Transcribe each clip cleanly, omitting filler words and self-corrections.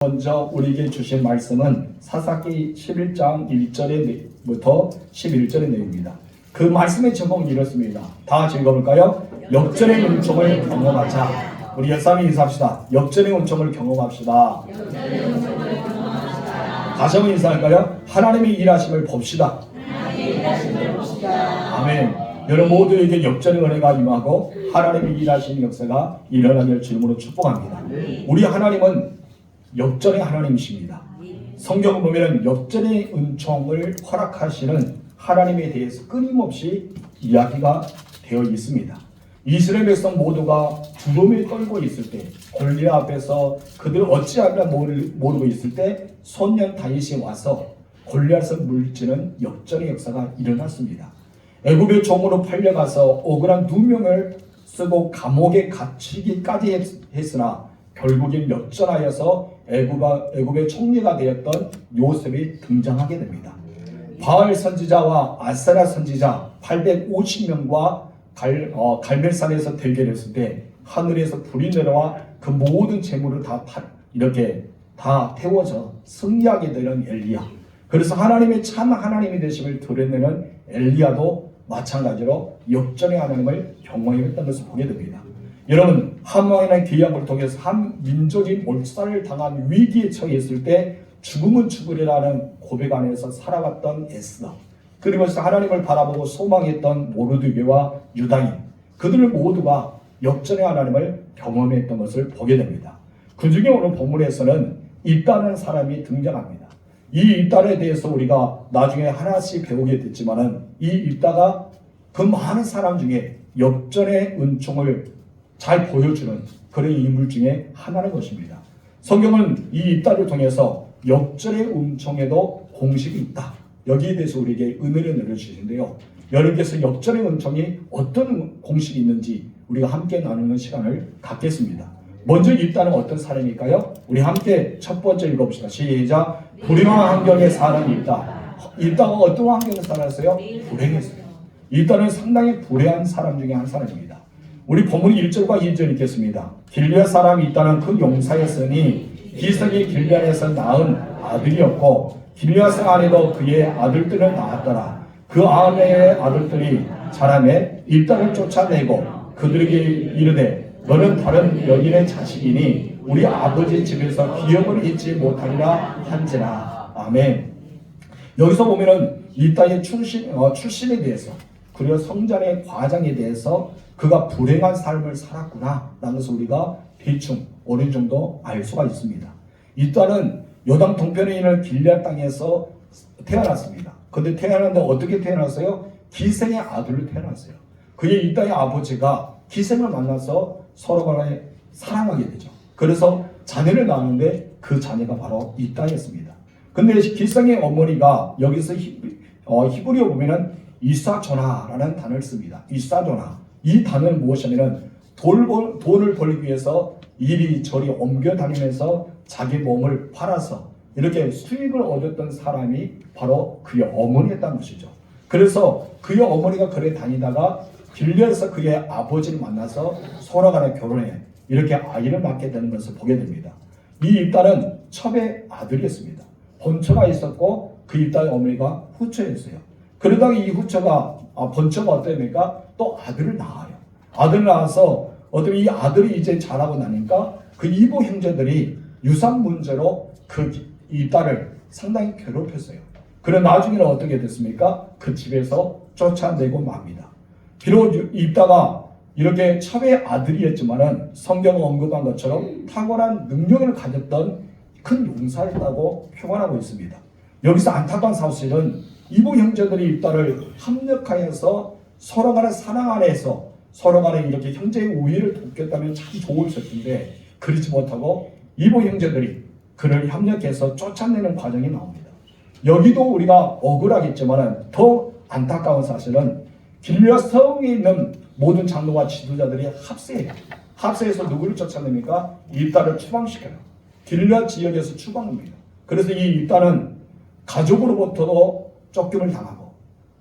먼저 우리에게 주신 말씀은 사사기 11장 1절부터 11절의 내용입니다. 그 말씀의 제목은 이렇습니다. 다 같이 읽어볼까요? 역전의 은총을 경험하자. 우리 옛사람이 인사합시다. 역전의 은총을 경험합시다. 다시 한번 인사할까요? 하나님의 일하심을 봅시다. 아멘. 여러분 모두에게 역전의 은혜가 임하고 하나님의 일하시는 역사가 일어나길 주님으로 축복합니다. 우리 하나님은 역전의 하나님이십니다. 성경을 보면 역전의 은총을 허락하시는 하나님에 대해서 끊임없이 이야기가 되어 있습니다. 이스라엘 백성 모두가 두려움에 떨고 있을 때, 골리앗 앞에서 그들 어찌하랴 모르고 있을 때 소년 다윗이 와서 골리앗을 물리치는 역전의 역사가 일어났습니다. 애굽의 종으로 팔려가서 억울한 2명을 쓰고 감옥에 갇히기까지 했으나 결국엔 역전하여서 애굽의 총리가 되었던 요셉이 등장하게 됩니다. 바알 선지자와 아세라 선지자 850명과 갈멜산에서 대결했을 때 하늘에서 불이 내려와 그 모든 재물을 이렇게 다 태워져 승리하게 되는 엘리야. 그래서 하나님의 참 하나님이 되심을 드러내는 엘리야도 마찬가지로 역전의 하나님을 경험했던 것을 보게 됩니다. 여러분, 하만이라는 귀양을 통해서 한 민족이 몰살을 당한 위기에 처했을 때 죽음은 죽으리라는 고백 안에서 살아갔던 에스더, 그리고 하나님을 바라보고 소망했던 모르드게와 유다인, 그들 모두가 역전의 하나님을 경험했던 것을 보게 됩니다. 그 중에 오늘 본문에서는 입다라는 사람이 등장합니다. 이 입다에 대해서 우리가 나중에 하나씩 배우게 됐지만은 이 입다가 그 많은 사람 중에 역전의 은총을 잘 보여주는 그런 인물 중에 하나는 것입니다. 성경은 이 입다를 통해서 역전의 은총에도 공식이 있다. 여기에 대해서 우리에게 은혜를 내려주시는데요. 여러분께서 역전의 은총이 어떤 공식이 있는지 우리가 함께 나누는 시간을 갖겠습니다. 먼저 입다는 어떤 사람일까요? 우리 함께 첫 번째 읽어봅시다. 시작. 불행한 환경에 사는 입다. 입다가 어떤 환경에 살았어요? 불행했어요. 입다는 상당히 불행한 사람 중에 한 사람입니다. 우리 본문 1절과 2절 읽겠습니다. 길앗 사람이 있다는 그 용사였으니 기성이 길앗에서 낳은 아들이었고 길앗의 아내도 그의 아들들을 낳았더라. 그 아내의 아들들이 자라매 입다를 쫓아내고 그들에게 이르되 너는 다른 여인의 자식이니 우리 아버지 집에서 기업을 잊지 못하리라 한지라. 아멘. 여기서 보면은 입다의 출신에 대해서 그리고 성전의 과정에 대해서 그가 불행한 삶을 살았구나 라는 것을 우리가 대충 어느 정도 알 수가 있습니다. 입다는 요단 동편에 있는 길앗 땅에서 태어났습니다. 그런데 태어났는데 어떻게 태어났어요? 기생의 아들로 태어났어요. 그의 입다의 아버지가 기생을 만나서 서로 간에 사랑하게 되죠. 그래서 자녀를 낳았는데 그 자녀가 바로 입다였습니다. 근데 기생의 어머니가 여기서 히브리어 보면은 이사조나라는 단어를 씁니다. 이사조나. 이 단어는 무엇이냐면 돈을 벌기 위해서 이리저리 옮겨 다니면서 자기 몸을 팔아서 이렇게 수익을 얻었던 사람이 바로 그의 어머니였다는 것이죠. 그래서 그의 어머니가 그래 다니다가 길앗에서 그의 아버지를 만나서 서로 간에 결혼해 이렇게 아이를 낳게 되는 것을 보게 됩니다. 이 입다는 첩의 아들이었습니다. 본처가 있었고 그 입다의 어머니가 후처였어요. 그러다가 이 후처가 본처가 어떻습니까? 또 아들을 낳아요. 아들을 낳아서 어떤 이 아들이 이제 자라고 나니까 그 이보 형제들이 유산 문제로 그 이 딸을 상당히 괴롭혔어요. 그런 나중에는 어떻게 됐습니까? 그 집에서 쫓아내고 맙니다. 비록 입다가 이렇게 첩의 아들이었지만은 성경 언급한 것처럼 탁월한 능력을 가졌던 큰 용사였다고 표현하고 있습니다. 여기서 안타까운 사실은 이보 형제들이 입다를 합력하여서 서로 간의 사랑 안에서 서로 간에 이렇게 형제의 우위를 돕겠다면 참 좋았을 텐데 그러지 못하고 이보 형제들이 그를 협력해서 쫓아내는 과정이 나옵니다. 여기도 우리가 억울하겠지만 더 안타까운 사실은 길앗 성에 있는 모든 장로와 지도자들이 합세해요. 합세해서 누구를 쫓아냅니까? 입다를 추방시켜요. 길앗 지역에서 추방합니다. 그래서 이 입다는 가족으로부터도 쫓김을 당하고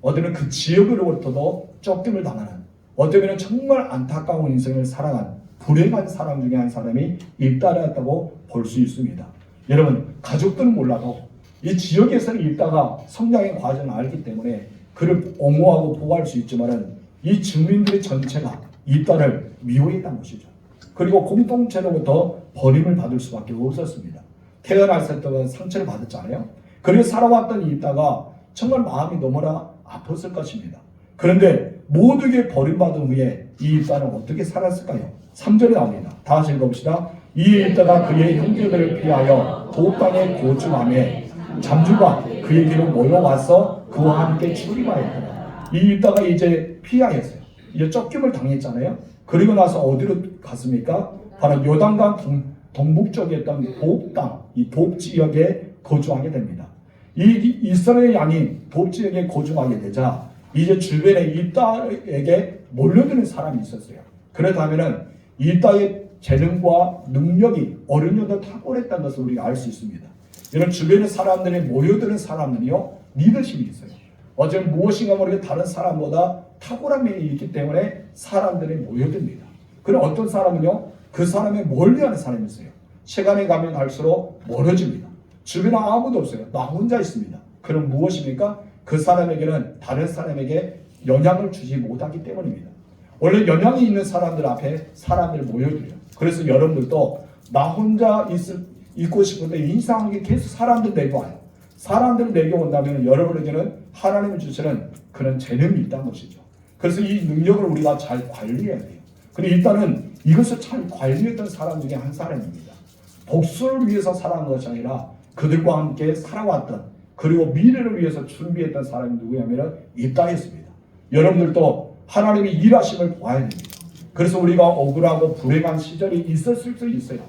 어디는 그 지역으로부터도 쫓김을 당하는 어쩌면 정말 안타까운 인생을 살아간 불행한 사람 중에 한 사람이 입다라였다고 볼 수 있습니다. 여러분 가족들은 몰라도 이 지역에서는 있다가 성장의 과정을 알기 때문에 그를 옹호하고 보호할 수 있지만은 이 주민들의 전체가 이 딸을 미워했다는 것이죠. 그리고 공동체로부터 버림을 받을 수밖에 없었습니다. 태어났을 때는 상처를 받았잖아요. 그리고 살아왔던 이 딸가 정말 마음이 너무나 아팠을 것입니다. 그런데 모두에게 버림받은 후에 이 딸은 어떻게 살았을까요? 3절에 나옵니다. 다시 읽어봅시다. 이 딸가 그의 형제들을 피하여 도읍 땅에 거주하며 잠주가 그에게로 모여와서 그와 함께 출입하였더라. 이 딸가 이제 피하였어요. 이제 쫓김을 당했잖아요. 그리고 나서 어디로 갔습니까? 바로 요단강 동북쪽에 있던 도읍 땅, 이 도읍 지역에 거주하게 됩니다. 이 이스라엘 양이 도읍 지역에 거주하게 되자 이제 주변에 이 딸에게 몰려드는 사람이 있었어요. 그렇다면은 이 딸의 재능과 능력이 어른여도 탁월했다는 것을 우리가 알 수 있습니다. 이런 주변의 사람들이 모여드는 사람들이요 리더십이 있어요. 어쩌면 무엇인가 모르게 다른 사람보다 탁월한 면이 있기 때문에 사람들이 모여듭니다. 그럼 어떤 사람은요 그 사람의 멀리하는 사람이 있어요. 시간이 가면 갈수록 멀어집니다. 주변에 아무도 없어요. 나 혼자 있습니다. 그럼 무엇입니까? 그 사람에게는 다른 사람에게 영향을 주지 못하기 때문입니다. 원래 영향이 있는 사람들 앞에 사람들 모여들어요. 그래서 여러분들도 나 혼자 있고 싶은데 이상하게 계속 사람들 내려와요. 사람들 내려온다면 여러분에게는 하나님이 주시는 그런 재능이 있다는 것이죠. 그래서 이 능력을 우리가 잘 관리해야 돼요. 그리고 일단은 이것을 잘 관리했던 사람 중에 한 사람입니다. 복수를 위해서 살아간 것이 아니라 그들과 함께 살아왔던 그리고 미래를 위해서 준비했던 사람이 누구냐면 입다였습니다. 여러분들도 하나님의 일하심을 보아야 됩니다. 그래서 우리가 억울하고 불행한 시절이 있었을 수도 있어요.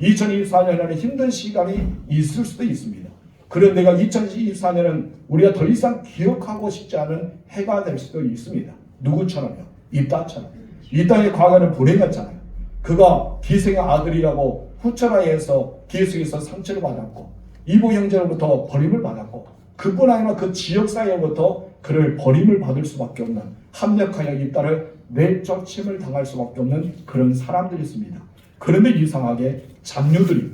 2024년에는 힘든 시간이 있을 수도 있습니다. 그런데 2024년은 우리가 더 이상 기억하고 싶지 않은 해가 될 수도 있습니다. 누구처럼요? 입다처럼. 입다의 과거는 불행했잖아요. 그가 기생의 아들이라고 후처라에서 기생에서 상처를 받았고 이보 형제로부터 버림을 받았고 그뿐 아니라 그 지역사회로부터 그를 버림을 받을 수밖에 없는 합력하여 이 딸을 내쫓임을 당할 수밖에 없는 그런 사람들이 있습니다. 그런데 이상하게 잡류들이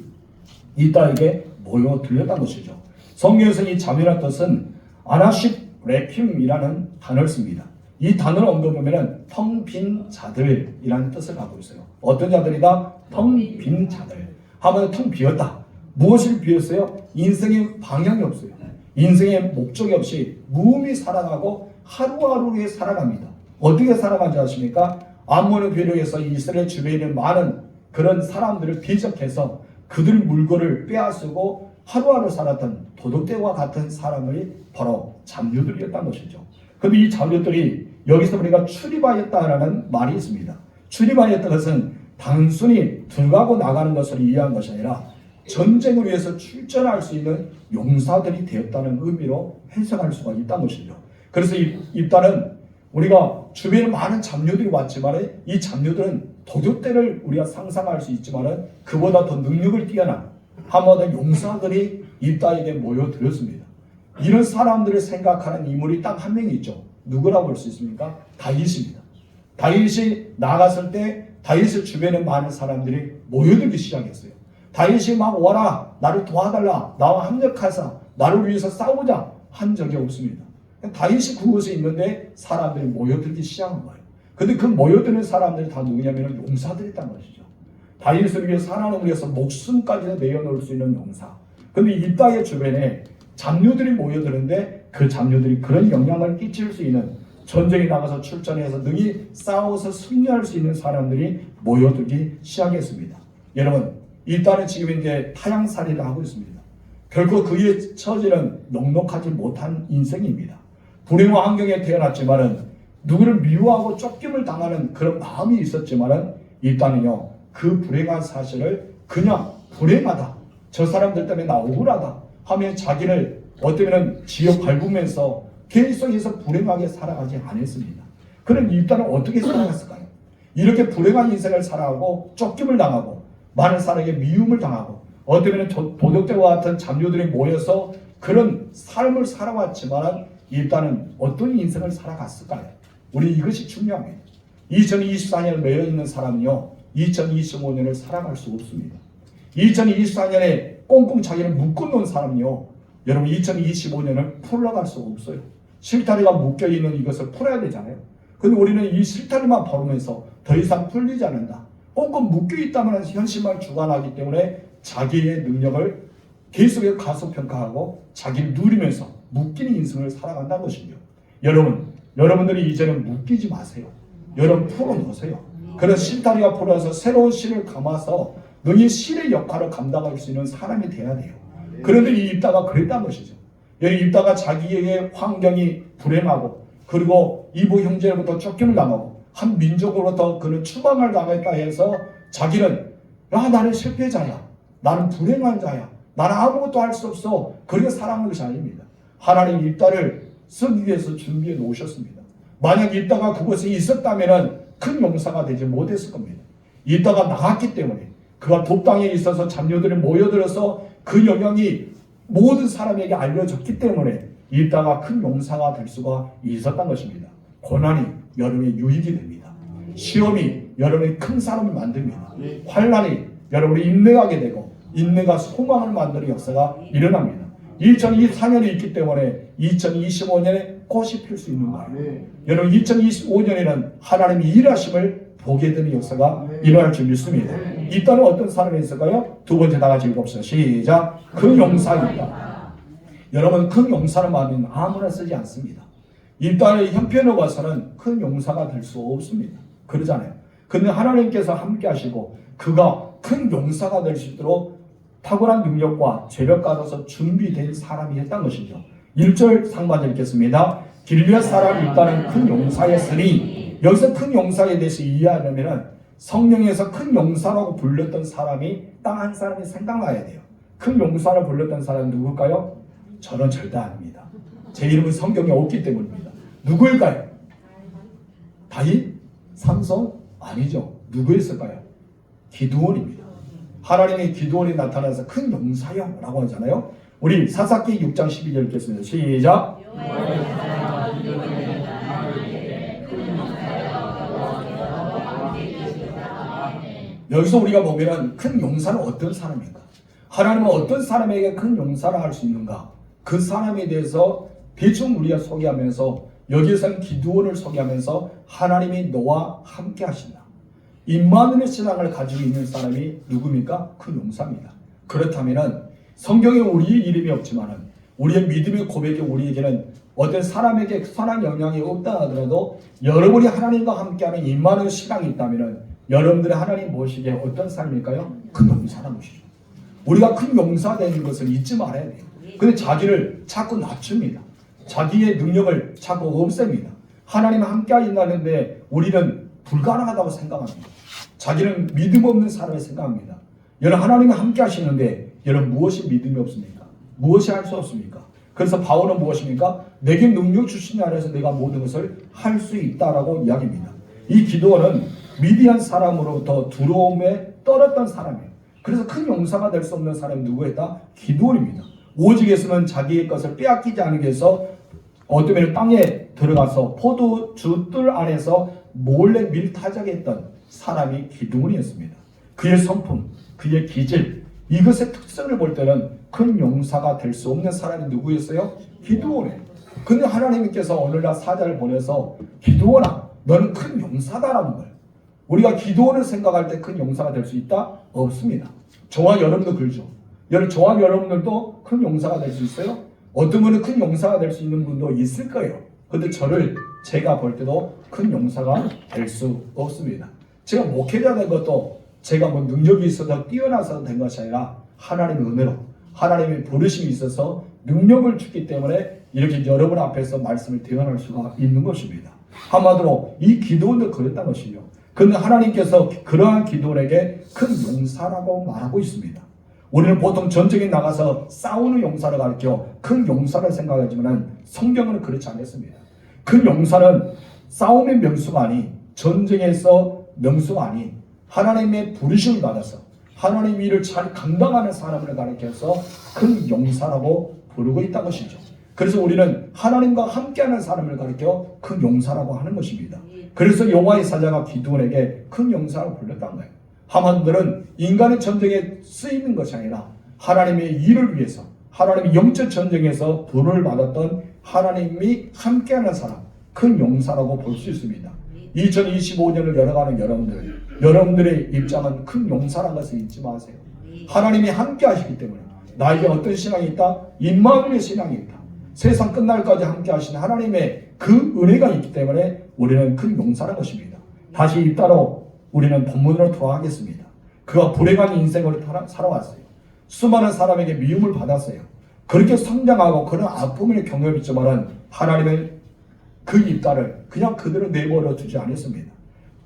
이 딸에게 모여들렸다는 것이죠. 성경에서 이 잡류라는 뜻은 아나십 레킴이라는 단어를 씁니다. 이 단어를 언급하면 텅 빈 자들이라는 뜻을 갖고 있어요. 어떤 자들이다? 텅 빈 자들. 하면 텅 비었다. 무엇을 비었어요? 인생의 방향이 없어요. 인생의 목적이 없이 무의미 살아가고 하루하루에 살아갑니다. 어떻게 살아가는지 아십니까? 암몬의 괴력에서 이스라엘 주변에 있는 많은 그런 사람들을 대적해서 그들 물건을 빼앗고 하루하루 살았던 도둑들과 같은 사람이 바로 잡류들이었다는 것이죠. 그런데 이 잡류들이 여기서 우리가 출입하였다라는 말이 있습니다. 출입하였다는 것은 단순히 들어가고 나가는 것을 이해한 것이 아니라 전쟁을 위해서 출전할 수 있는 용사들이 되었다는 의미로 해석할 수가 있다는 것이죠. 그래서 이 딸은 우리가 주변에 많은 잡류들이 왔지만 이 잡류들은 도둑들을 우리가 상상할 수 있지만 그보다 더 능력을 뛰어난 한마디로 용사들이 이 딸에게 모여들었습니다. 이런 사람들을 생각하는 인물이 딱 한 명이 있죠. 누구라고 볼 수 있습니까? 다윗입니다. 다윗이 나갔을 때 다윗의 주변에 많은 사람들이 모여들기 시작했어요. 다윗이 막 와라 나를 도와달라 나와 합력하사 나를 위해서 싸우자 한 적이 없습니다. 다윗이 그곳에 있는데 사람들이 모여들기 시작한 거예요. 근데 그 모여드는 사람들이 다 누구냐면 용사들이었다는 것이죠. 다윗을 위해서 하나님을 위해서 목숨까지 내어놓을 수 있는 용사. 근데 이 땅의 주변에 잡류들이 모여드는데 그 잡류들이 그런 영향을 끼칠 수 있는 전쟁에 나가서 출전해서 능히 싸워서 승리할 수 있는 사람들이 모여들기 시작했습니다. 여러분 이 딸은 지금 이제 타향살이를 하고 있습니다. 결코 그의 처지는 넉넉하지 못한 인생입니다. 불행한 환경에 태어났지만은 누구를 미워하고 쫓김을 당하는 그런 마음이 있었지만은 이 딸은요 그 불행한 사실을 그냥 불행하다 저 사람들 때문에 나 억울하다 하면 자기를 어쩌면 지옥 밟으면서 계속해서 불행하게 살아가지 않았습니다. 그럼 이 딸은 어떻게 살아갔을까요? 이렇게 불행한 인생을 살아가고 쫓김을 당하고 많은 사람에게 미움을 당하고 어쩌면 도둑들과 같은 잡류들이 모여서 그런 삶을 살아왔지만 이 딸은 어떤 인생을 살아갔을까요? 우리 이것이 중요합니다. 2024년을 매여 있는 사람은요 2025년을 살아갈 수 없습니다. 2024년에 꽁꽁 자기를 묶어놓은 사람이요, 여러분 2025년을 풀어갈 수가 없어요. 실타리가 묶여있는 이것을 풀어야 되잖아요. 근데 우리는 이 실타리만 벌으면서 더 이상 풀리지 않는다, 꽁꽁 묶여있다면 현실만 주관하기 때문에 자기의 능력을 계속해서 가속평가하고 자기를 누리면서 묶이는 인생을 살아간다는 것이죠. 여러분들이 이제는 묶이지 마세요. 여러분 풀어놓으세요. 그런 실타리가 풀어서 새로운 실을 감아서 너희 실의 역할을 감당할 수 있는 사람이 돼야 돼요. 그런데 이 입다가 그랬다는 것이죠. 여기 입다가 자기의 환경이 불행하고, 그리고 이부 형제로부터 쫓김을 당하고 한 민족으로부터 그는 추방을 당했다 해서 자기는 나는 실패자야, 나는 불행한 자야, 나는 아무것도 할 수 없어, 그렇게 살아가는 것이 아닙니다. 하나님 입다를 쓰기 위해서 준비해 놓으셨습니다. 만약 입다가 그곳에 있었다면 큰 용사가 되지 못했을 겁니다. 입다가 나갔기 때문에, 그가 돕당에 있어서 잡녀들이 모여들어서 그 영향이 모든 사람에게 알려졌기 때문에 입다가 큰 용사가 될 수가 있었던 것입니다. 고난이 여러분의 유익이 됩니다. 시험이 여러분의 큰 사람을 만듭니다. 환난이 여러분이 인내하게 되고, 인내가 소망을 만드는 역사가 일어납니다. 2024년이 있기 때문에 2025년에 꽃이 필 수 있는 거예요. 여러분 2025년에는 하나님의 일하심을 보게 되는 역사가 일어날 줄 믿습니다. 이따는 어떤 사람이 있을까요? 두 번째 다 같이 읽읍시다. 시작. 큰 용사입니다. 여러분, 큰 용사는 말은 아무나 쓰지 않습니다. 일단은 형편에 봐서는 큰 용사가 될 수 없습니다. 그러잖아요. 근데 하나님께서 함께 하시고 그가 큰 용사가 될 수 있도록 탁월한 능력과 재력가로서 준비된 사람이 했던 것이죠. 1절 상반절 읽겠습니다. 길르앗 사람 입다는 큰 용사였으니, 여기서 큰 용사에 대해서 이해하려면 성령에서 큰 용사라고 불렸던 사람이 딱 한 사람이 생각나야 돼요. 큰 용사를 불렸던 사람은 누굴까요? 저는 절대 아닙니다. 제 이름은 성경에 없기 때문입니다. 누구일까요? 다윗? 삼손? 아니죠. 누구였을까요? 기드온입니다. 하나님의 기드온이 나타나서 큰 용사여 라고 하잖아요. 우리 사사기 6장 12절 읽겠습니다. 시작. 여기서 우리가 보면 큰 용사는 어떤 사람인가, 하나님은 어떤 사람에게 큰 용사를 할 수 있는가, 그 사람에 대해서 대충 우리가 소개하면서, 여기에서는 기드온을 소개하면서 하나님이 너와 함께 하신다, 임마누엘 신앙을 가지고 있는 사람이 누굽니까? 큰 용사입니다. 그렇다면 성경에 우리의 이름이 없지만 우리의 믿음의 고백이 우리에게는 어떤 사람에게 선한 영향이 없다 하더라도 여러분이 하나님과 함께하는 임마누엘 신앙이 있다면 여러분들의 하나님 모시기에 어떤 삶일까요? 큰 용사라는 것이죠. 우리가 큰 용사 되는 것을 잊지 말아야 돼요. 근데 자기를 자꾸 낮춥니다. 자기의 능력을 자꾸 없앱니다. 하나님과 함께 있다는데 우리는 불가능하다고 생각합니다. 자기는 믿음 없는 사람을 생각합니다. 여러분, 하나님이 함께 하시는데 여러분 무엇이 믿음이 없습니까? 무엇이 할 수 없습니까? 그래서 바울은 무엇입니까? 내게 능력 주시니 안에서 내가 모든 것을 할 수 있다라고 이야기합니다. 이 기도는 미디안 사람으로부터 두려움에 떨었던 사람이에요. 그래서 큰 용사가 될 수 없는 사람이 누구였다? 기드온입니다. 오직에서는 자기의 것을 빼앗기지 않기 위해서 어쩌면 땅에 들어가서 포도주들 안에서 몰래 밀타작했던 사람이 기드온이었습니다. 그의 성품, 그의 기질, 이것의 특성을 볼 때는 큰 용사가 될 수 없는 사람이 누구였어요? 기드온이에요. 근데 하나님께서 오늘날 사자를 보내서 기드온아, 너는 큰 용사다라는 거예요. 우리가 기드온을 생각할 때 큰 용사가 될 수 있다? 없습니다. 저와 여러분도 그렇죠. 저와 여러분들도 큰 용사가 될 수 있어요? 어떤 분은 큰 용사가 될 수 있는 분도 있을 거예요. 근데 제가 볼 때도 큰 용사가 될 수 없습니다. 제가 목회자 된 것도 제가 뭐 능력이 있어서 뛰어나서 된 것이 아니라 하나님의 은혜로, 하나님의 부르심이 있어서 능력을 주기 때문에 이렇게 여러분 앞에서 말씀을 대언할 수가 있는 것입니다. 한마디로 이 기도원도 그랬다는 것이죠. 그런데 하나님께서 그러한 기도원에게 큰 용사라고 말하고 있습니다. 우리는 보통 전쟁에 나가서 싸우는 용사를 가르쳐 큰 용사를 생각하지만 성경은 그렇지 않습니다. 큰 용사는 싸움의 명수가 아닌, 전쟁에서 명수가 아닌 하나님의 부르심을 받아서 하나님 일을 잘 감당하는 사람을 가르쳐서 큰 용사라고 부르고 있다는 것이죠. 그래서 우리는 하나님과 함께하는 사람을 가르쳐 큰 용사라고 하는 것입니다. 그래서 여호와의 사자가 기드온에게 큰 용사라고 불렀다는 거예요. 하만들은 인간의 전쟁에 쓰이는 것이 아니라 하나님의 일을 위해서 하나님의 영적 전쟁에서 부름을 받았던 하나님이 함께하는 사람, 큰 용사라고 볼 수 있습니다. 2025년을 열어가는 여러분들의 입장은 큰 용사라는 것을 잊지 마세요. 하나님이 함께 하시기 때문에 나에게 어떤 신앙이 있다? 임마누엘의 신앙이 있다. 세상 끝날까지 함께 하시는 하나님의 그 은혜가 있기 때문에 우리는 큰 용사라는 것입니다. 다시 잇따라 우리는 본문으로 돌아가겠습니다. 그가 불행한 인생을 살아왔어요. 수많은 사람에게 미움을 받았어요. 그렇게 성장하고 그런 아픔을 경험했지만 하나님의 그 잇따를 그냥 그대로 내버려 두지 않았습니다.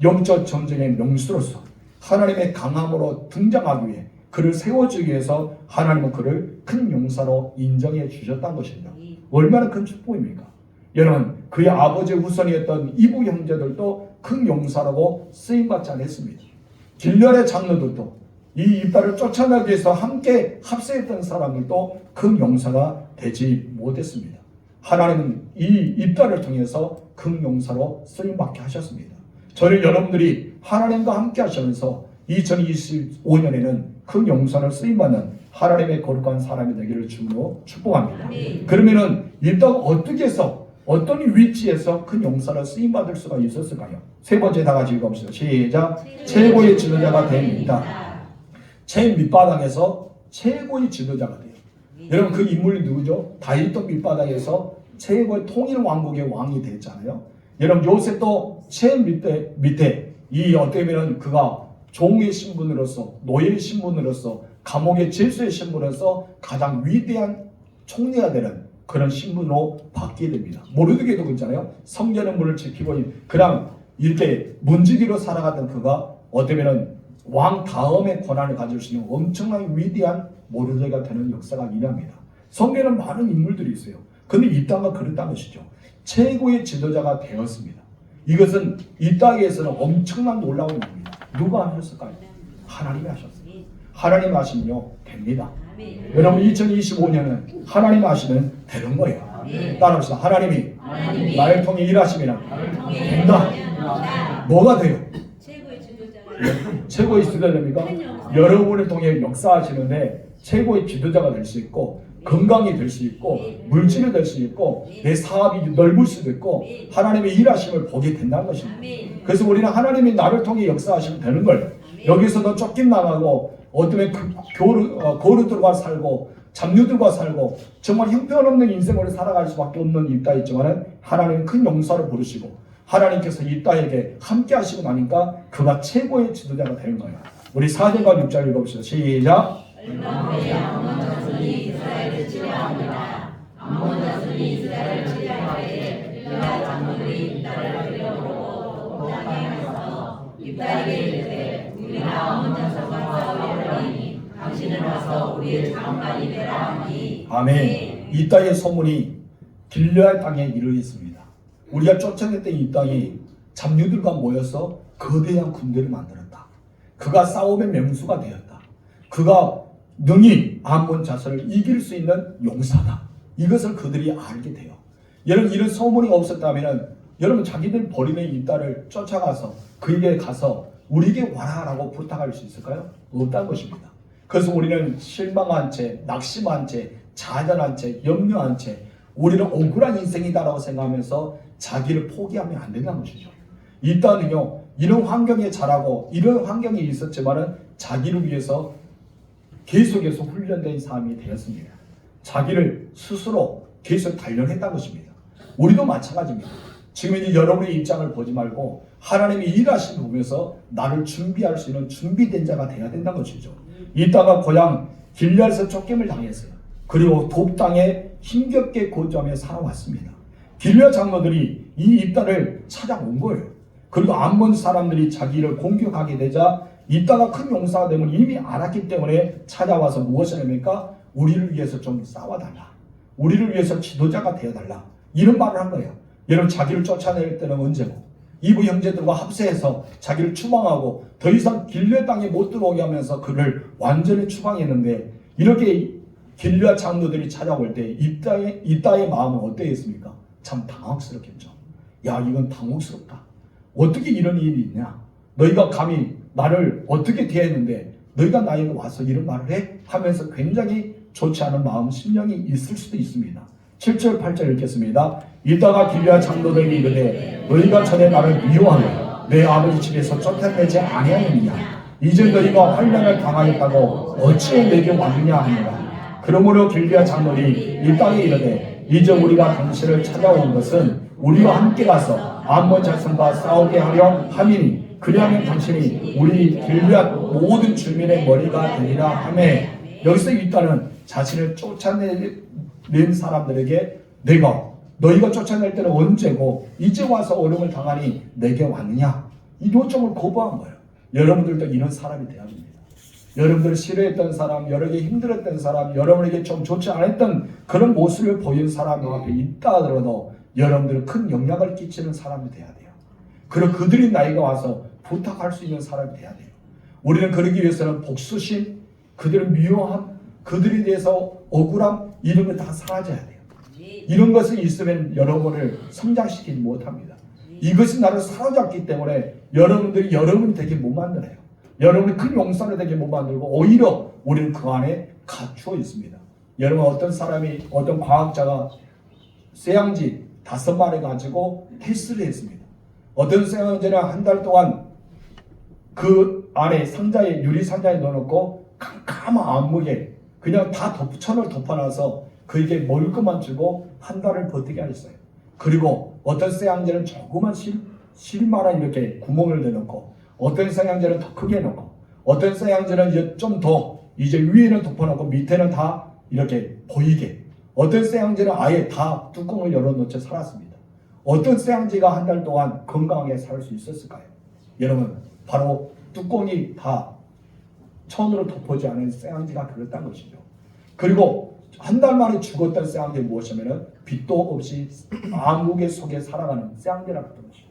영적 전쟁의 명수로서 하나님의 강함으로 등장하기 위해 그를 세워주기 위해서 하나님은 그를 큰 용사로 인정해 주셨다는 것입니다. 얼마나 큰 축복입니까? 여러분, 그의 아버지의 후손이었던 이부 형제들도 큰 용사라고 쓰임받지 않았습니다. 길르앗의 장로들도 이 잇따를 쫓아내기 위해서 함께 합세했던 사람들도 큰 용사가 되지 못했습니다. 하나님은 이 잇따를 통해서 큰 용사로 쓰임받게 하셨습니다. 저는 여러분들이 하나님과 함께 하시면서 2025년에는 큰 용사를 쓰임받는 하나님의 거룩한 사람이 되기를 주로 축복합니다. 그러면은 잇따가 어떻게 해서 어떤 위치에서 큰 용사를 쓰임받을 수가 있었을까요? 세 번째 다 같이 읽어봅시다. 시작. 최고의 지도자가 됩니다. 제일 밑바닥에서 최고의 지도자가 돼요. 여러분, 그 인물이 누구죠? 다윗도 밑바닥에서 최고의 통일 왕국의 왕이 됐잖아요. 여러분, 요셉도 제일 밑에 이 어떻게 보면 그가 종의 신분으로서, 노예의 신분으로서, 감옥의 질서의 신분으로서 가장 위대한 총리가 되는 그런 신분으로 바뀌게 됩니다. 모르드게도 그렇잖아요. 성전의 문을 지키고 그냥 이렇게 문지기로 살아가던 그가 어떻게 보면 왕 다음의 권한을 가질 수 있는 엄청나게 위대한 모르드게가 되는 역사가 일어납니다. 성경에는 많은 인물들이 있어요. 근데 이 땅과 그랬다는 것이죠. 최고의 지도자가 되었습니다. 이것은 이 땅에서는 엄청난 놀라운 일입니다. 누가 하셨을까요? 하나님이 하셨어요. 하나님 하시면요 됩니다. 여러분, 2025년은 하나님 하시면 되는 거예요. 따라합시다. 하나님이 나를 통해 일하시면 된다. 뭐가 돼요? 최고의 지도자입니까? 여러분을 통해 역사하시는데 최고의 지도자가 될 수 있고, 건강이 될 수 있고, 물질이 될 수 있고, 내 사업이 넓을 수도 있고, 하나님의 일하심을 보게 된다는 것입니다. 그래서 우리는 하나님이 나를 통해 역사하시면 되는 걸, 여기서도 쫓김나가고 어떤 거루들과 살고 잡류들과 살고 정말 형편없는 인생을 살아갈 수밖에 없는 잇따 있지만 하나님은 큰 용사로 부르시고 하나님께서 잇따에게 함께 하시고 나니까 그가 최고의 지도자가 되는 거예요. 우리 4절과 6절 읽어봅시다. 시작. 얼마 후에 암몬 자손이 이스라엘을 치려합니다. 암몬 자손이 이스라엘을 치려하되 길르앗 장로들이 잇따를 데려오고 공장에서 잇따에게 이르되 우리가 암몬 자손과 싸우려니 당신은 와서 우리의 장관이 되라 하니. 아멘. 이 땅의 소문이 길르앗 땅에 이르렀습니다. 우리가 쫓아냈던 이 땅이 잡류들과 모여서 거대한 군대를 만들었다. 그가 싸움의 명수가 되었다. 그가 능히 암몬 자손을 이길 수 있는 용사다. 이것을 그들이 알게 돼요. 여러분, 이런 소문이 없었다면 여러분 자기들 버리는 이 딸을 쫓아가서 그에게 가서 우리에게 와라라고 부탁할 수 있을까요? 없다는 것입니다. 그래서 우리는 실망한 채, 낙심한 채, 좌절한 채, 염려한 채 우리는 억울한 인생이다라고 생각하면서 자기를 포기하면 안 된다는 것이죠. 일단은요, 이런 환경에 자라고 이런 환경이 있었지만은 자기를 위해서 계속해서 훈련된 삶이 되었습니다. 자기를 스스로 계속 단련했다는 것입니다. 우리도 마찬가지입니다. 지금 이제 여러분의 입장을 보지 말고 하나님이 일하시는 보면서 나를 준비할 수 있는 준비된 자가 되어야 된다는 것이죠. 이따가 고향 길르앗에서 쫓김을 당했어요. 그리고 돕 땅에 힘겹게 거주하며 살아왔습니다. 길르앗 장로들이 이 잇따를 찾아온 거예요. 그리고 암몬 사람들이 자기를 공격하게 되자 잇따가 큰 용사가 되면 이미 알았기 때문에 찾아와서 무엇을 합니까? 우리를 위해서 좀 싸워달라. 우리를 위해서 지도자가 되어달라. 이런 말을 한 거예요. 여러분, 자기를 쫓아낼 때는 언제고 이부 형제들과 합세해서 자기를 추방하고 더 이상 길르앗 땅에 못 들어오게 하면서 그를 완전히 추방했는데 이렇게 길르앗 장로들이 찾아올 때 잇따의 마음은 어떠했습니까? 참 당황스럽겠죠. 야, 이건 당혹스럽다. 어떻게 이런 일이 있냐? 너희가 감히 나를 어떻게 대했는데 너희가 나에게 와서 이런 말을 해? 하면서 굉장히 좋지 않은 마음 심령이 있을 수도 있습니다. 7절 8절 읽겠습니다. 이따가 길리앗 장로들이 이르되 너희가 전에 나를 미워하여 내 아버지 집에서 쫓아내지 아니하느냐 이제 너희가 환난을 당하였다고 어찌해 내게 왔느냐 하니라. 그러므로 길리앗 장로들이 이 땅에 이르되 이제 우리가 당신을 찾아온 것은 우리와 함께 가서 암몬 자손과 싸우게 하려 함이니 그리하면 당신이 우리 길리앗 모든 주민의 머리가 되리라 하매 여기서 일단은 자신을 쫓아낸 사람들에게 내가 너희가 쫓아낼 때는 언제고 이제 와서 어려움을 당하니 내게 왔느냐 이 요청을 거부한 거예요. 여러분들도 이런 사람이 되어야 합니다. 여러분들 싫어했던 사람, 여러분에게 힘들었던 사람, 여러분에게 좀 좋지 않았던 그런 모습을 보인 사람 앞에 있다 하더라도 여러분들은 큰 영향을 끼치는 사람이 돼야 돼요. 그리고 그들이 나에게 와서 부탁할 수 있는 사람이 돼야 돼요. 우리는 그러기 위해서는 복수심, 그들의 미워함, 그들에 대해서 억울함 이런 거 다 사라져야 돼요. 이런 것이 있으면 여러분을 성장시키지 못합니다. 이것이 나를 사로잡기 때문에 여러분들이 여러분이 되게 못 만들어요. 여러분이 큰 용사를 되게 못 만들고 오히려 우리는 그 안에 갇혀 있습니다. 여러분 어떤 과학자가 쇠양지 5마리 가지고 테스트를 했습니다. 어떤 쇠양지는 한 달 동안 그 안에 상자에 유리 상자에 넣어놓고 캄캄한 암흑에 그냥 다 천을 덮어놔서 그에게 먹을 것만 주고 한 달을 버티게 하셨어요. 그리고 어떤 쇠양지는 조그만 실만한 이렇게 구멍을 내놓고 어떤 쇠양지는 더 크게 놓고 어떤 쇠양지는 이제 좀 더 이제 위에는 덮어놓고 밑에는 다 이렇게 보이게 어떤 쇠양지는 아예 다 뚜껑을 열어놓고 살았습니다. 어떤 쇠양지가 한 달 동안 건강하게 살 수 있었을까요? 여러분 바로 뚜껑이 다 천으로 덮어지 않은 쇠양지가 그랬다는 것이죠. 그리고 한 달 만에 죽었던 쇠양지 무엇이냐면 빛도 없이 암흑의 속에 살아가는 쇠양지라고 했던 것이죠.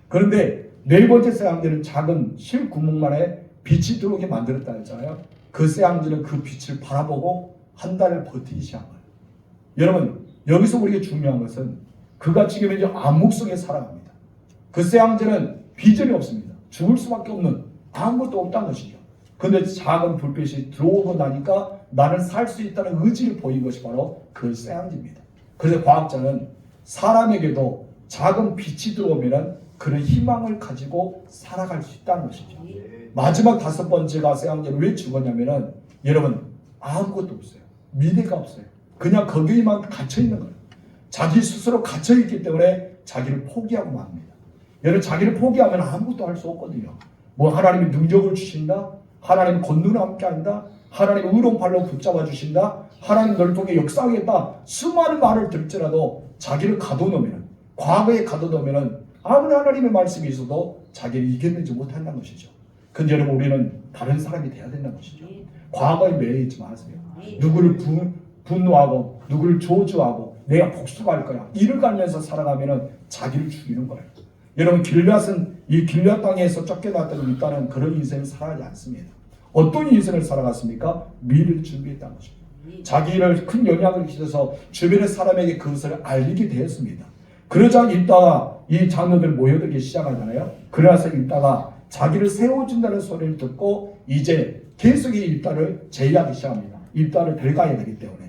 그런데 네 번째 쇠양지는 작은 실 구멍만에 빛이 들어오게 만들었다 했잖아요. 그 쇠양지는 그 빛을 바라보고 한 달을 버티기 시작한 거예요. 여러분 여기서 우리에게 중요한 것은 그가 지금 이제 암흑 속에 살아갑니다. 그 쇠양지는 비전이 없습니다. 죽을 수밖에 없는 아무것도 없다는 것이죠. 그런데 작은 불빛이 들어오고 나니까 나는 살 수 있다는 의지를 보인 것이 바로 그 쇠양지입니다. 그래서 과학자는 사람에게도 작은 빛이 들어오면 그런 희망을 가지고 살아갈 수 있다는 것이죠. 마지막 5번째가 쇠양지는 왜 죽었냐면은 여러분 아무것도 없어요. 미래가 없어요. 그냥 거기에만 갇혀 있는 거예요. 자기 스스로 갇혀 있기 때문에 자기를 포기하고 맙니다. 여러분 자기를 포기하면 아무것도 할 수 없거든요. 뭐 하나님이 능력을 주신다, 하나님 권능을 함께한다, 하나님 의로운 발로 붙잡아 주신다, 하나님 너를 통해 역사하겠다 수많은 말을 들지라도 자기를 가둬놓으면 과거에 가둬놓으면 아무리 하나님의 말씀이 있어도 자기를 이겨내지 못한다는 것이죠. 근데 여러분 우리는 다른 사람이 돼야 된다는 것이죠. 과거에 매여 있지 마세요. 누구를 분노하고 누구를 저주하고 내가 복수할 거야 이를 갈면서 살아가면 자기를 죽이는 거예요. 여러분 길앗은 이 길앗 땅에서 쫓겨났던 이 땅은 그런 인생을 살아가지 않습니다. 어떤 인생을 살아갔습니까? 미래를 준비했다는 것입니다. 자기를 큰 영향을 끼쳐서 주변의 사람에게 그것을 알리게 되었습니다. 그러자 있다가 이 장로들 모여들기 시작하잖아요. 그래서 있다가 자기를 세워준다는 소리를 듣고 이제 계속 이 입다를 제의하기 시작합니다. 입다를 데려가야 되기 때문에.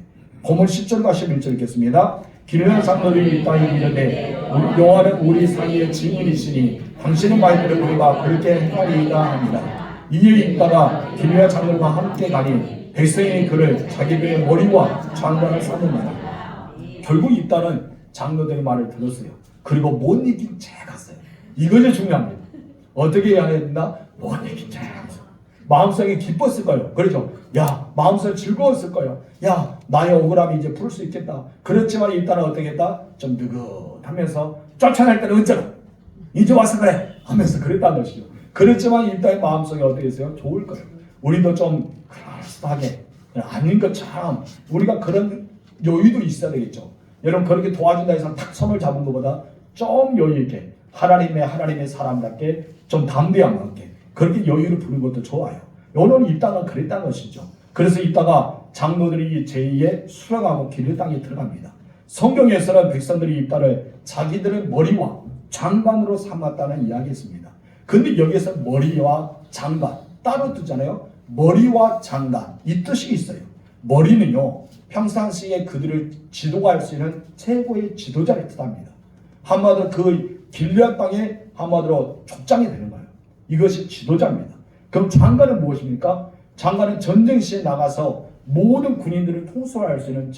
본문 10절과 11절 읽겠습니다. 길앗 장로들이 입다에 이르되 여호와는 우리 사이에 증인이시니 당신의 말대로 우리가 그렇게 행하리이다 합니다. 이에 입다가 길앗 장로들과 함께 가니 백성이 그를 자기들의 머리와 장관을 쌓는다. 결국 입다는 장로들의 말을 들었어요. 그리고 못 이긴 채 갔어요. 이것이 중요합니다. 어떻게 해야 된다? 못 이긴 채 갔어요. 마음속에 기뻤을 거예요. 그렇죠? 야, 마음속에 즐거웠을 거예요. 야, 나의 억울함이 이제 풀 수 있겠다. 그렇지만 일단은 어떻게 했다? 좀 느긋하면서 쫓아낼 때는 언제나 이제 와서 그래 하면서 그랬다는 것이죠. 그렇지만 일단의 마음속에 어떻게 했어요? 좋을 거예요. 우리도 좀 그럴싸하게 아닌 것처럼 우리가 그런 여유도 있어야 되겠죠. 여러분 그렇게 도와준다 해서 탁 손을 잡은 것보다 좀 여유 있게 하나님의 사람답게 좀 담대함 있게 그렇게 여유를 부는 것도 좋아요. 오늘 입다가 그랬다는 것이죠. 그래서 입다가 장로들이 제2의 수령하고 길의 땅에 들어갑니다. 성경에서는 백성들이 입다를 자기들의 머리와 장관으로 삼았다는 이야기했습니다. 근데 여기서 머리와 장관 따로 두잖아요. 머리와 장관 이 뜻이 있어요. 머리는요 평상시에 그들을 지도할 수 있는 최고의 지도자를 뜻합니다. 한마디로 그 길앗 땅에 한마디로 족장이 되는 거예요. 이것이 지도자입니다. 그럼 장관은 무엇입니까? 장관은 전쟁 시에 나가서 모든 군인들을 통솔할 수 있는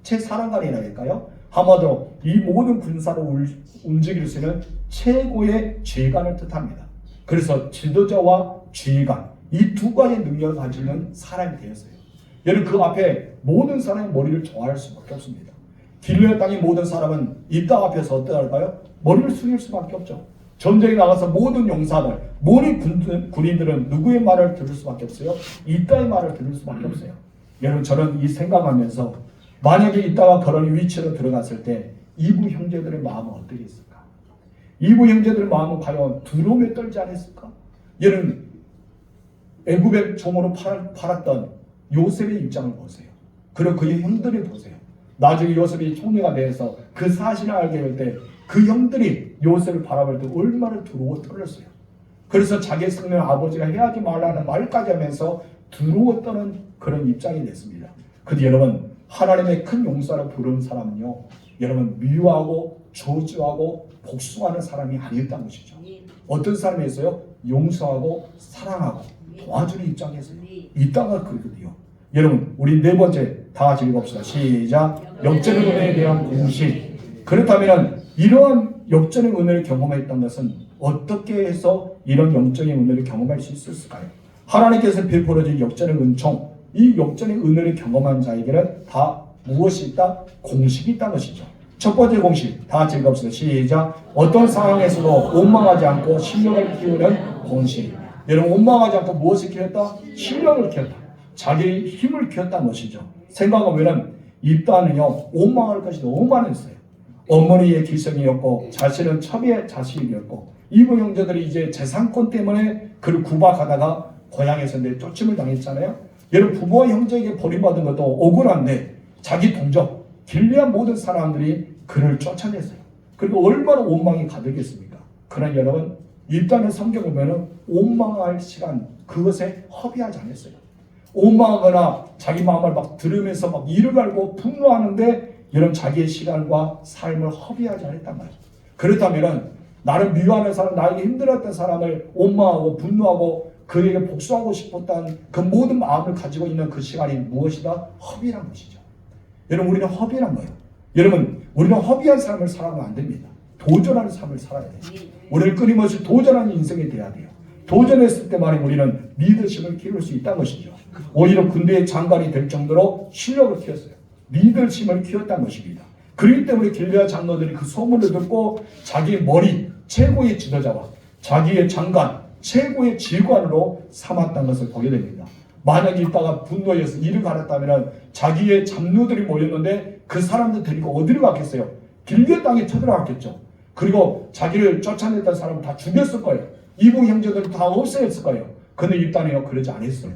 최사령관이라 할까요? 한마디로 이 모든 군사를 움직일 수 있는 최고의 지휘관을 뜻합니다. 그래서 지도자와 지휘관 이 두 가지 능력을 가지는 사람이 되었어요. 여러분 그 앞에 모든 사람의 머리를 좋아할 수밖에 없습니다. 길르앗 땅의 모든 사람은 이 땅 앞에서 어떠할까요? 머리를 숙일 수밖에 없죠. 전쟁에 나가서 모든 용사들, 모든 군인들은 누구의 말을 들을 수밖에 없어요? 이 땅의 말을 들을 수밖에 없어요. 여러분 저는 이 생각하면서 만약에 이따가 그런 위치로 들어갔을 때 이부 형제들의 마음은 어떻게 있을까? 이부 형제들의 마음은 과연 두려움에 떨지 않았을까? 여러분 애굽의 종으로 팔았던 요셉의 입장을 보세요. 그리고 그의 형들을 보세요. 나중에 요셉이 총리가 돼서 그 사실을 알게 될 때 그 형들이 요셉을 바라볼 때 얼마나 두려워 떨었어요. 그래서 자기 생명 아버지가 해야지 말라는 말까지 하면서 두려워 떠는 그런 입장이 됐습니다. 근데 여러분 하나님의 큰 용서를 부르는 사람은요 여러분 미워하고 저주하고 복수하는 사람이 아니었다는 것이죠. 어떤 사람이었어요? 용서하고 사랑하고 도와주는 입장이었어요. 이 땅을 그리거든요. 여러분 우리 네 번째 다 같이 읽읍시다. 시작. 역전의 은혜에 대한 공식. 그렇다면 이러한 역전의 은혜를 경험했던 것은 어떻게 해서 이런 영적인 은혜를 경험할 수 있었을까요? 하나님께서 베풀어진 역전의 은총, 이 역전의 은혜를 경험한 자에게는 다 무엇이 있다? 공식이 있다는 것이죠. 첫 번째 공식 다 같이 읽읍시다. 시작. 어떤 상황에서도 원망하지 않고 실력을 키우는 공식. 여러분 원망하지 않고 무엇을 키웠다? 실력을 키웠다. 자기의 힘을 키웠다는 것이죠. 생각하면 이 딸은요 원망할 것이 너무 많았어요. 어머니의 기성이었고 자신은 첩의 자식이었고 이부 형제들이 이제 재산권 때문에 그를 구박하다가 고향에서 내쫓음을 당했잖아요. 여러분 부모와 형제에게 버림받은 것도 억울한데 자기 동족 길르앗 모든 사람들이 그를 쫓아냈어요. 그리고 얼마나 원망이 가득했습니까? 그러나 여러분 일단은 성경을 보면 원망할 시간 그것에 허비하지 않았어요. 원망하거나 자기 마음을 막 들으면서 막 이를 갈고 분노하는데 이런 자기의 시간과 삶을 허비하지 않았단 말이에요. 그렇다면 나를 미워하는 사람, 나에게 힘들었던 사람을 원망하고 분노하고 그에게 복수하고 싶었던 그 모든 마음을 가지고 있는 그 시간이 무엇이다? 허비란 것이죠. 여러분 우리는 허비란 거예요. 여러분 우리는 허비한 삶을 살아가면 안 됩니다. 도전하는 삶을 살아야 돼요. 우리는 끊임없이 도전하는 인생이 돼야 돼요. 도전했을 때만 우리는 리더십을 키울 수 있다는 것이죠. 오히려 군대의 장관이 될 정도로 실력을 키웠어요. 리더십을 키웠다는 것입니다. 그렇기 때문에 길르앗 장로들이 그 소문을 듣고 자기의 머리 최고의 지도자와 자기의 장관 최고의 지휘관으로 삼았다는 것을 보게 됩니다. 만약에 이따가 분노해서 일을 갈았다면 자기의 잡누들이 모였는데 그 사람들 데리고 어디로 갔겠어요? 길르앗 땅에 쳐들어갔겠죠. 그리고 자기를 쫓아냈던 사람은 다 죽였을 거예요. 이부 형제들은 다 없애였을 거예요. 근데 이 땅에요 그러지 않았어요.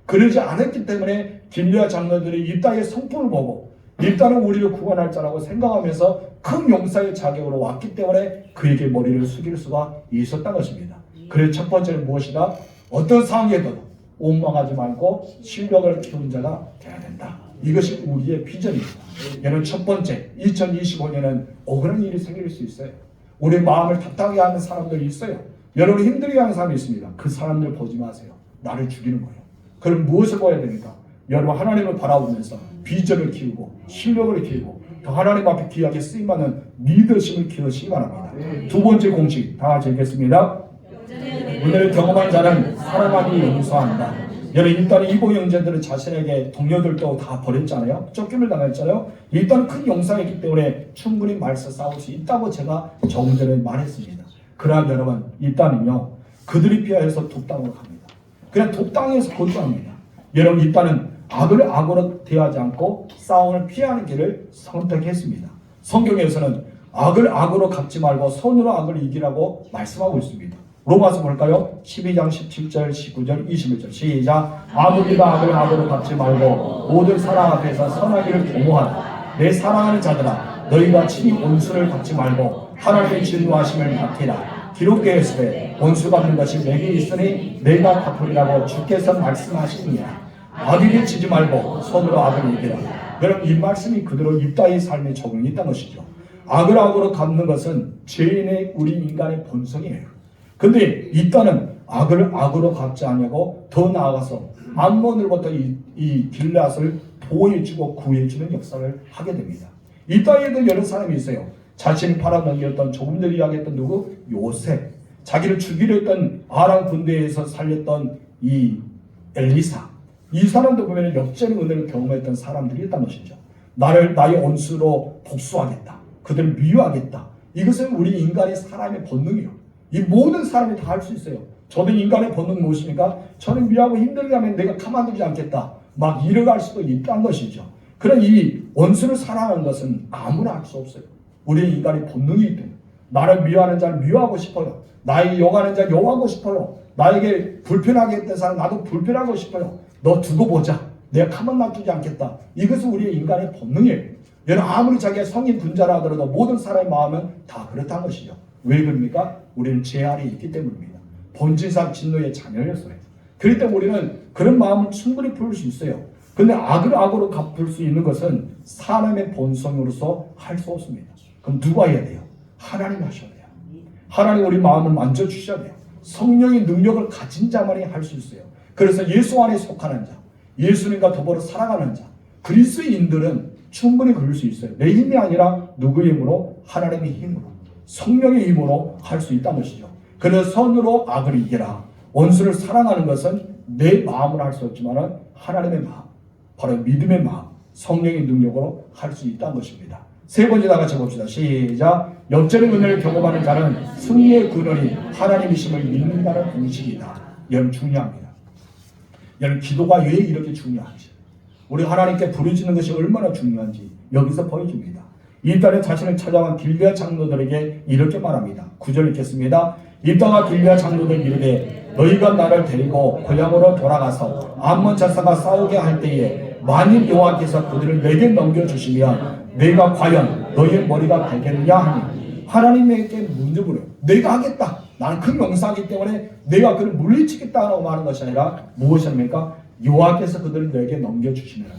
그러지 않았기 때문에 길르앗 장로들이 이 땅의 성품을 보고 이 땅은 우리를 구원할 자라고 생각하면서 큰 용사의 자격으로 왔기 때문에 그에게 머리를 숙일 수가 있었다는 것입니다. 그래서 첫 번째는 무엇이다? 어떤 상황에도 원망하지 말고 실력을 키운 자가 되어야 된다. 이것이 우리의 비전입니다. 여러분 첫 번째 2025년은 억울한 일이 생길 수 있어요. 우리 마음을 답답하게 하는 사람들이 있어요. 여러분이 힘들게 하는 사람이 있습니다. 그 사람들 보지 마세요. 나를 죽이는 거예요. 그럼 무엇을 보여야 됩니까? 여러분 하나님을 바라보면서 비전을 키우고 실력을 키우고 더 하나님 앞에 귀하게 쓰임받는 리더십을 키우시기 바랍니다. 두 번째 공식 다 같이 읽겠습니다. 은혜를 경험한 자는 사랑하기 용서한다. 여러분 일단 이보 형제들은 자신에게 동료들도 다 버렸잖아요. 쫓김을 당했잖아요. 일단 큰 용서했기 때문에 충분히 말서 싸울 수 있다고 제가 조금 전에 말했습니다. 그러나 여러분 일단은요 그들이 피하여서 독당으로 갑니다. 그냥 독당에서 거주합니다. 여러분 일단은 악을 악으로 대하지 않고 싸움을 피하는 길을 선택했습니다. 성경에서는 악을 악으로 갚지 말고 선으로 악을 이기라고 말씀하고 있습니다. 로마서 볼까요? 12장 17절 19절 21절 시작. 아무리가 악을 악으로 갚지 말고 모든 사람 앞에서 선하기를 도모하라. 내 사랑하는 자들아 너희가 친히 온수를 갚지 말고 하나님의 진노하심을 받기라. 기록되었으되 원수 갚는 것이 내게 있으니 내가 갚으리라고 주께서 말씀하시니라. 악에게 지지 말고 손으로 악을 이기라. 여러분, 이 말씀이 그대로 입다의 삶에 적용이 있다는 것이죠. 악을 악으로 갚는 것은 죄인의 우리 인간의 본성이에요. 근데 입다는 악을 악으로 갚지 않냐고 더 나아가서 암몬으로부터 이 길앗을 보호해주고 구해주는 역사를 하게 됩니다. 입다에도 여러 사람이 있어요. 자신이 팔아넘겼던, 조금 전에 이야기했던 누구? 요셉. 자기를 죽이려 했던 아람 군대에서 살렸던 이 엘리사. 이 사람도 보면 역전의 은혜를 경험했던 사람들이 있다는 것이죠. 나의 원수로 복수하겠다. 그들을 미워하겠다. 이것은 우리 인간의 사람의 본능이요. 이 모든 사람이 다 할 수 있어요. 저도 인간의 본능 무엇입니까? 저는 미워하고 힘들게 하면 내가 가만두지 않겠다. 막 이래갈 수도 있다는 것이죠. 그런 이 원수를 사랑하는 것은 아무나 할 수 없어요. 우리 인간의 본능이기 때문에. 나를 미워하는 자를 미워하고 싶어요. 나에게 욕하는 자를 욕하고 싶어요. 나에게 불편하게 했던 사람 나도 불편하고 싶어요. 너 두고 보자. 내가 가만 놔두지 않겠다. 이것은 우리의 인간의 본능이에요. 여러분, 아무리 자기가 성인 분자라 하더라도 모든 사람의 마음은 다 그렇다는 것이죠. 왜 그럽니까? 우리는 죄 아래에 있기 때문입니다. 본질상 진노의 자녀였어요. 그렇기 때문에 우리는 그런 마음을 충분히 풀 수 있어요. 근데 악을 악으로 갚을 수 있는 것은 사람의 본성으로서 할 수 없습니다. 그럼 누가 해야 돼요? 하나님이 하셔야 돼요. 하나님 우리 마음을 만져주셔야 돼요. 성령의 능력을 가진 자만이 할 수 있어요. 그래서 예수 안에 속하는 자, 예수님과 더불어 살아가는 자, 그리스도인들은 충분히 그럴 수 있어요. 내 힘이 아니라 누구의 힘으로? 하나님의 힘으로, 성령의 힘으로 할 수 있다는 것이죠. 그래서 선으로 악을 이기라. 원수를 사랑하는 것은 내 마음으로 할 수 없지만 하나님의 마음, 바로 믿음의 마음, 성령의 능력으로 할 수 있다는 것입니다. 세 번째 다 같이 봅시다. 시작. 역전의 은혜를 경험하는 자는 승리의 근원이 하나님이심을 믿는다는 공식이다. 이건 중요합니다. 여러분, 기도가 왜 이렇게 중요한지, 우리 하나님께 부르짖는 것이 얼마나 중요한지 여기서 보여줍니다. 입다는 자신을 찾아간 길르앗 장로들에게 이렇게 말합니다. 9절 읽겠습니다. 입다가 길르앗 장로들 이르되 너희가 나를 데리고 고향으로 돌아가서 암몬 자사가 싸우게 할 때에 만일 여호와께서 그들을 내게 넘겨주시면 내가 과연 너희의 머리가 되겠느냐 하니, 하나님에게 문제물어요. 내가 하겠다. 나는 큰 명사하기 때문에 내가 그를 물리치겠다라고 말하는 것이 아니라 무엇입니까? 여호와께서 그들을 내게 넘겨주시면,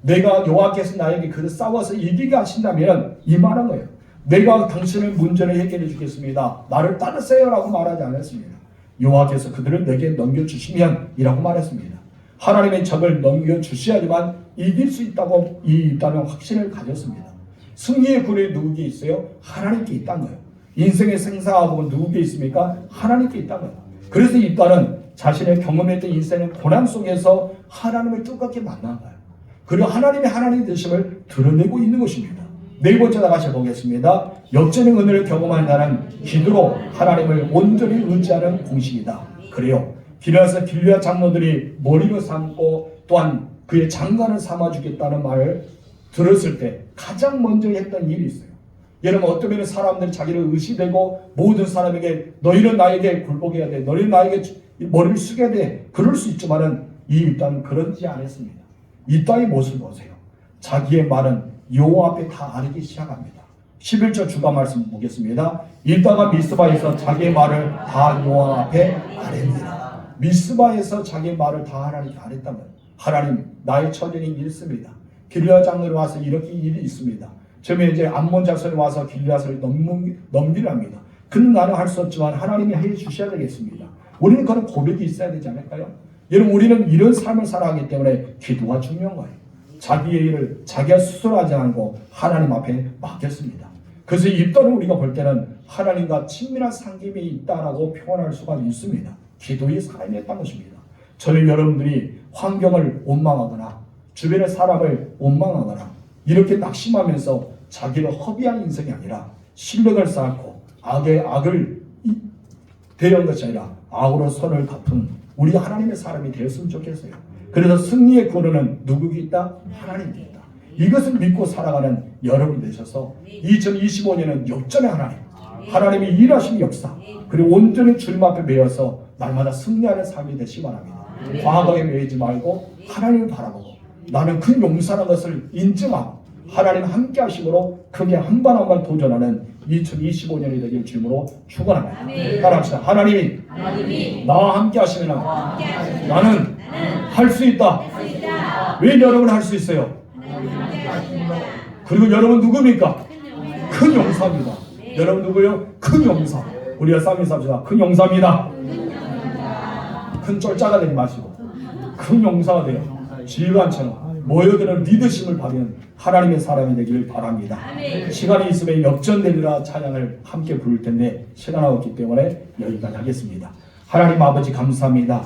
내가 여호와께서 나에게 그를 싸워서 이기게 하신다면 이 말한 거예요. 내가 당신의 문제를 해결해 주겠습니다. 나를 따르세요 라고 말하지 않았습니다. 여호와께서 그들을 내게 넘겨주시면 이라고 말했습니다. 하나님의 적을 넘겨주셔야지만 이길 수 있다고 있다는 확신을 가졌습니다. 승리의 굴이 누구에게 있어요? 하나님께 있다는 거예요. 인생의 생사하복은 누구에게 있습니까? 하나님께 있다는 거예요. 그래서 입다는 자신의 경험했던 인생의 고난 속에서 하나님을 뜨겁게 만난 거예요. 그리고 하나님의 하나님 되심을 드러내고 있는 것입니다. 네 번째 다시 보겠습니다. 역전의 은혜를 경험한 자는 기도로 하나님을 온전히 의지하는 공식이다. 그래요. 길에서 길르앗 장로들이 머리로 삼고 또한 그의 장관을 삼아주겠다는 말을 들었을 때 가장 먼저 했던 일이 있어요. 여러분, 어떤 면에 사람들이 자기를 의시되고 모든 사람에게 너희는 나에게 굴복해야 돼, 너희는 나에게 머리를 숙여야 돼, 그럴 수 있지만은 이 입다는 그러지 않았습니다. 입다의 모습을 보세요. 자기의 말은 여호와 앞에 다 아뢰기 시작합니다. 11절 주가 말씀 보겠습니다. 입다가 미스바에서 자기의 말을 다 여호와 앞에 아뢰니라. 미스바에서 자기의 말을 다 하나님께 아뢰다면, 하나님 나의 처지는 이렇습니다. 길르앗 장로에 와서 이렇게 일이 있습니다. 처음에 이제 암몬 자손이 와서 길르앗을 넘기랍니다. 그는 나는 할 수 없지만 하나님이 해 주셔야 되겠습니다. 우리는 그런 고백이 있어야 되지 않을까요? 여러분, 우리는 이런 삶을 살아가기 때문에 기도가 중요한 거예요. 자기의 일을 자기가 스스로 하지 않고 하나님 앞에 맡겼습니다. 그래서 입다를 우리가 볼 때는 하나님과 친밀한 상김이 있다라고 표현할 수가 있습니다. 기도의 삶이었던 것입니다. 저는 여러분들이 환경을 원망하거나 주변의 사람을 원망하거나 이렇게 낙심하면서 자기를 허비한 인생이 아니라 신뢰를 쌓고 악을 대한 것이 아니라 악으로 선을 갚은 우리 하나님의 사람이 되었으면 좋겠어요. 그래서 승리의 근원은 누구에게 있다? 하나님께 있다. 이것을 믿고 살아가는 여러분 되셔서 2025년은 역전의 하나님, 하나님이 일하신 역사, 그리고 온전히 주님 앞에 매여서 날마다 승리하는 삶이 되시기 바랍니다. 과거에 매이지 말고 하나님을 바라보고 나는 그 용서라는 것을 인정하고 하나님 함께 하심으로 크게 한 발 한 발 도전하는 2025년이 되길 주님으로 축원합니다. 따라합시다. 하나님이 나와 함께 하시면 나는 할 수 있다. 왜 여러분 할 수 있어요? 그리고 여러분 누굽니까? 큰 용사입니다. 여러분 누구요? 큰 용사. 우리가 싸움이 삽시다. 큰 용사입니다. 큰 쫄자가 되지 마시고 큰 용사가 돼요. 지휘관처럼 모여드는 리더십을 발휘하는 하나님의 사람이 되기를 바랍니다. 시간이 있으면 역전되리라 찬양을 함께 부를 텐데 시간이 없기 때문에 여기까지 하겠습니다. 하나님 아버지 감사합니다.